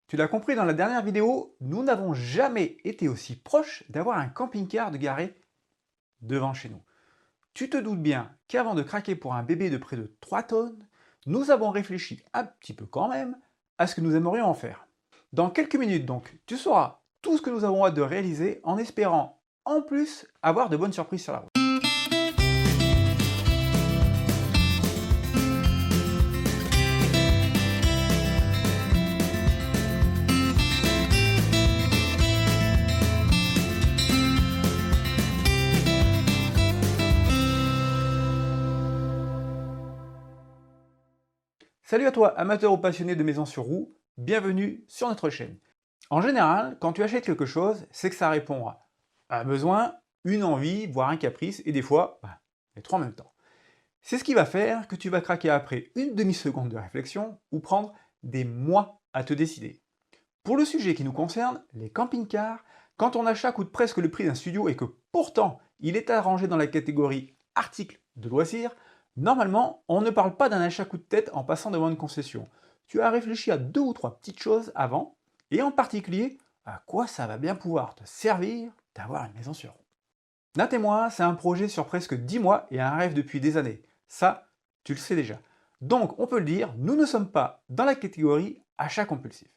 Tu l'as compris dans la dernière vidéo, nous n'avons jamais été aussi proches d'avoir un camping-car de garé devant chez nous. Tu te doutes bien qu'avant de craquer pour un bébé de près de 3 tonnes, nous avons réfléchi un petit peu quand même à ce que nous aimerions en faire. Dans quelques minutes donc, tu sauras tout ce que nous avons hâte de réaliser en espérant en plus avoir de bonnes surprises sur la route. Salut à toi, amateur ou passionné de maisons sur roues, bienvenue sur notre chaîne. En général, quand tu achètes quelque chose, c'est que ça répond à un besoin, une envie, voire un caprice, et des fois, les trois en même temps. C'est ce qui va faire que tu vas craquer après une demi-seconde de réflexion ou prendre des mois à te décider. Pour le sujet qui nous concerne, les camping-cars, quand ton achat coûte presque le prix d'un studio et que pourtant il est arrangé dans la catégorie articles de loisirs, normalement, on ne parle pas d'un achat coup de tête en passant devant une concession. Tu as réfléchi à 2 ou 3 petites choses avant, et en particulier, à quoi ça va bien pouvoir te servir d'avoir une maison sur roue. Nat et moi, c'est un projet sur presque 10 mois et un rêve depuis des années. Ça, tu le sais déjà. Donc, on peut le dire, nous ne sommes pas dans la catégorie achat compulsif.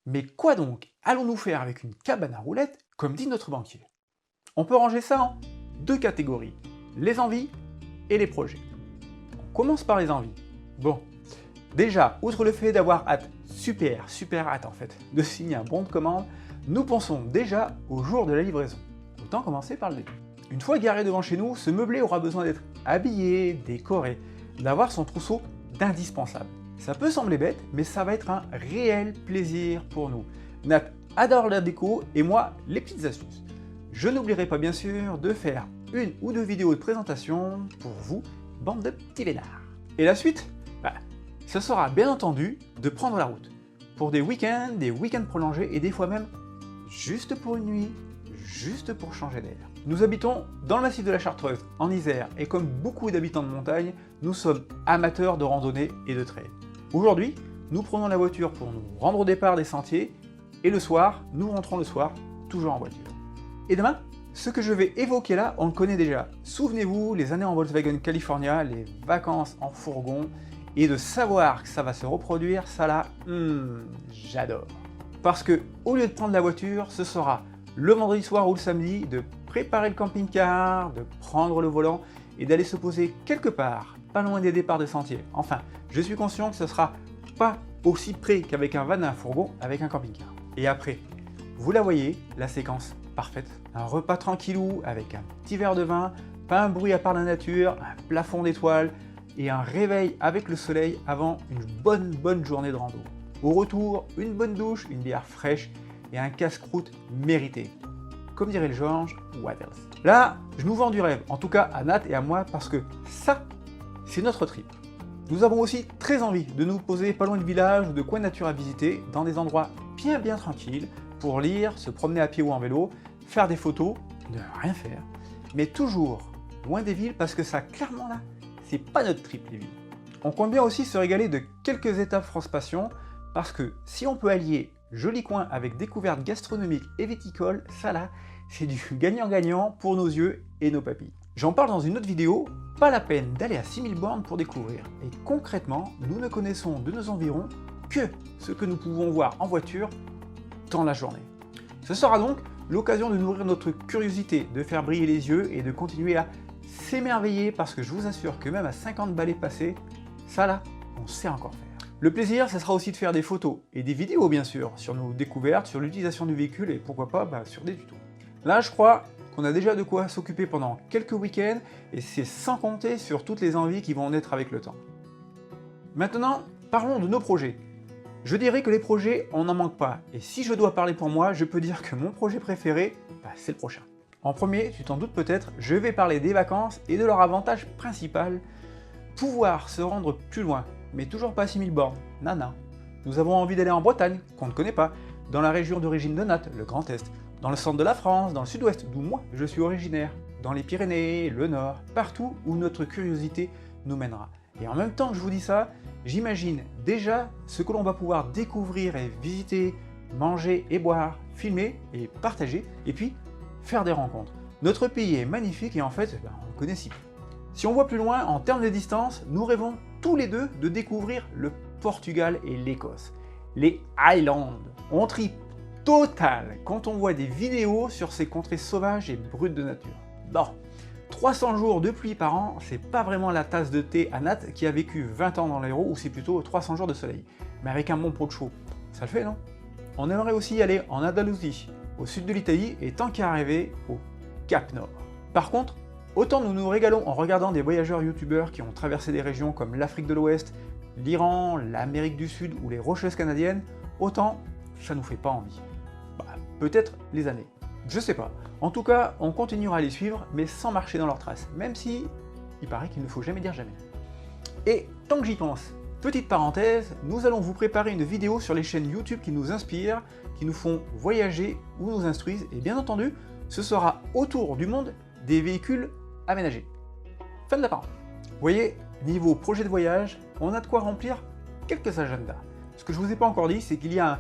Mais quoi donc allons-nous faire avec une cabane à roulettes, comme dit notre banquier? On peut ranger ça en 2 catégories, les envies et les projets. On commence par les envies. Bon, déjà, outre le fait d'avoir hâte, super hâte en fait, de signer un bon de commande, nous pensons déjà au jour de la livraison. Autant commencer par le début. Une fois garé devant chez nous, ce meublé aura besoin d'être habillé, décoré, d'avoir son trousseau d'indispensable. Ça peut sembler bête, mais ça va être un réel plaisir pour nous. Nat adore la déco et moi les petites astuces. Je n'oublierai pas bien sûr de faire 1 ou 2 vidéos de présentation pour vous, bande de petits vénards. Et la suite, ce sera bien entendu de prendre la route. Pour des week-ends prolongés et des fois même juste pour une nuit, juste pour changer d'air. Nous habitons dans le massif de la Chartreuse, en Isère, et comme beaucoup d'habitants de montagne, nous sommes amateurs de randonnée et de trail. Aujourd'hui, nous prenons la voiture pour nous rendre au départ des sentiers, et le soir, nous rentrons le soir, toujours en voiture. Et demain, ce que je vais évoquer là, on le connaît déjà. Souvenez-vous, les années en Volkswagen California, les vacances en fourgon, et de savoir que ça va se reproduire, ça là, j'adore. Parce que, au lieu de prendre la voiture, ce sera le vendredi soir ou le samedi de préparer le camping-car, de prendre le volant et d'aller se poser quelque part, pas loin des départs des sentiers. Enfin, je suis conscient que ce sera pas aussi près qu'avec un van et un fourgon avec un camping-car. Et après, vous la voyez, la séquence parfaite. Un repas tranquillou avec un petit verre de vin, pas un bruit à part la nature, un plafond d'étoiles et un réveil avec le soleil avant une bonne journée de rando. Au retour, une bonne douche, une bière fraîche et un casse-croûte mérité. Comme dirait le George, what else? Là, je nous vends du rêve, en tout cas à Nat et à moi, parce que ça, c'est notre trip. Nous avons aussi très envie de nous poser pas loin de villages ou de coins de nature à visiter, dans des endroits bien tranquilles, pour lire, se promener à pied ou en vélo, faire des photos, ne rien faire, mais toujours loin des villes parce que ça, clairement là, c'est pas notre trip les villes. On compte bien aussi se régaler de quelques étapes France Passion, parce que si on peut allier joli coin avec découvertes gastronomiques et viticoles, ça là, c'est du gagnant-gagnant pour nos yeux et nos papilles. J'en parle dans une autre vidéo, pas la peine d'aller à 6000 bornes pour découvrir. Et concrètement, nous ne connaissons de nos environs que ce que nous pouvons voir en voiture dans la journée. Ce sera donc l'occasion de nourrir notre curiosité, de faire briller les yeux et de continuer à s'émerveiller parce que je vous assure que même à 50 balais passés, ça là, on sait encore faire. Le plaisir, ce sera aussi de faire des photos et des vidéos bien sûr, sur nos découvertes, sur l'utilisation du véhicule et pourquoi pas sur des tutos. Là, je crois qu'on a déjà de quoi s'occuper pendant quelques week-ends et c'est sans compter sur toutes les envies qui vont naître avec le temps. Maintenant, parlons de nos projets. Je dirais que les projets, on n'en manque pas. Et si je dois parler pour moi, je peux dire que mon projet préféré, c'est le prochain. En premier, tu t'en doutes peut-être, je vais parler des vacances et de leur avantage principal, pouvoir se rendre plus loin, mais toujours pas à 6000 bornes, nana. Nous avons envie d'aller en Bretagne, qu'on ne connaît pas, dans la région d'origine de Nat, le Grand Est, dans le centre de la France, dans le sud-ouest, d'où moi je suis originaire, dans les Pyrénées, le Nord, partout où notre curiosité nous mènera. Et en même temps que je vous dis ça, j'imagine déjà ce que l'on va pouvoir découvrir et visiter, manger et boire, filmer et partager, et puis faire des rencontres. Notre pays est magnifique et en fait, on le connaît si peu. Si on voit plus loin, en termes de distance, nous rêvons tous les deux de découvrir le Portugal et l'Écosse. Les Highlands. On tripe total quand on voit des vidéos sur ces contrées sauvages et brutes de nature. Bon, 300 jours de pluie par an, c'est pas vraiment la tasse de thé à Nat qui a vécu 20 ans dans l'Hérault, ou c'est plutôt 300 jours de soleil. Mais avec un bon pot de chaud, ça le fait, non? On aimerait aussi aller en Andalousie, au sud de l'Italie, et tant qu'à arriver, au Cap Nord. Par contre, autant nous nous régalons en regardant des voyageurs youtubeurs qui ont traversé des régions comme l'Afrique de l'Ouest, l'Iran, l'Amérique du Sud ou les Rocheuses canadiennes, autant ça nous fait pas envie. Peut-être les années. Je sais pas. En tout cas, on continuera à les suivre, mais sans marcher dans leurs traces, même si il paraît qu'il ne faut jamais dire jamais. Et tant que j'y pense, petite parenthèse, nous allons vous préparer une vidéo sur les chaînes YouTube qui nous inspirent, qui nous font voyager ou nous instruisent, et bien entendu, ce sera autour du monde des véhicules aménagés. Fin de la parenthèse. Vous voyez, niveau projet de voyage, on a de quoi remplir quelques agendas. Ce que je vous ai pas encore dit, c'est qu'il y a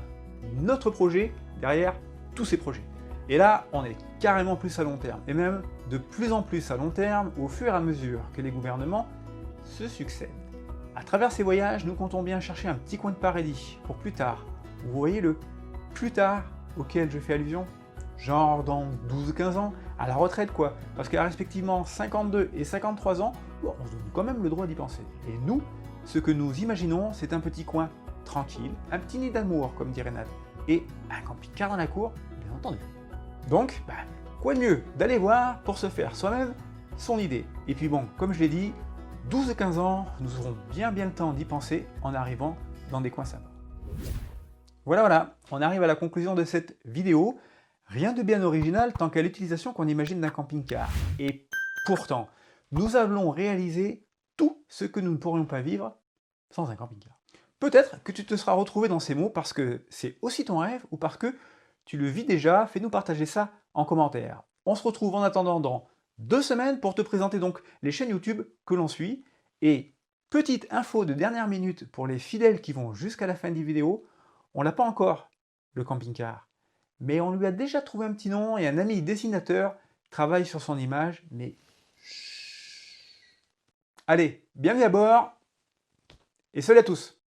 un autre projet derrière tous ces projets. Et là, on est carrément plus à long terme, et même de plus en plus à long terme au fur et à mesure que les gouvernements se succèdent. À travers ces voyages, nous comptons bien chercher un petit coin de paradis pour plus tard. Vous voyez le plus tard auquel je fais allusion? Genre dans 12-15 ans, à la retraite quoi, parce qu'à respectivement 52 et 53 ans, on se donne quand même le droit d'y penser. Et nous, ce que nous imaginons, c'est un petit coin tranquille, un petit nid d'amour, comme dirait Nat, et un camping-car dans la cour, bien entendu. Donc, quoi de mieux d'aller voir pour se faire soi-même son idée. Et puis bon, comme je l'ai dit, 12-15 ans, nous aurons bien le temps d'y penser en arrivant dans des coins sympas. Voilà, on arrive à la conclusion de cette vidéo. Rien de bien original tant qu'à l'utilisation qu'on imagine d'un camping-car. Et pourtant, nous allons réaliser tout ce que nous ne pourrions pas vivre sans un camping-car. Peut-être que tu te seras retrouvé dans ces mots parce que c'est aussi ton rêve ou parce que tu le vis déjà, fais-nous partager ça en commentaire. On se retrouve en attendant dans 2 semaines pour te présenter donc les chaînes YouTube que l'on suit. Et petite info de dernière minute pour les fidèles qui vont jusqu'à la fin des vidéos, on l'a pas encore, le camping-car. Mais on lui a déjà trouvé un petit nom et un ami dessinateur travaille sur son image, mais chut. Allez, bienvenue à bord et salut à tous!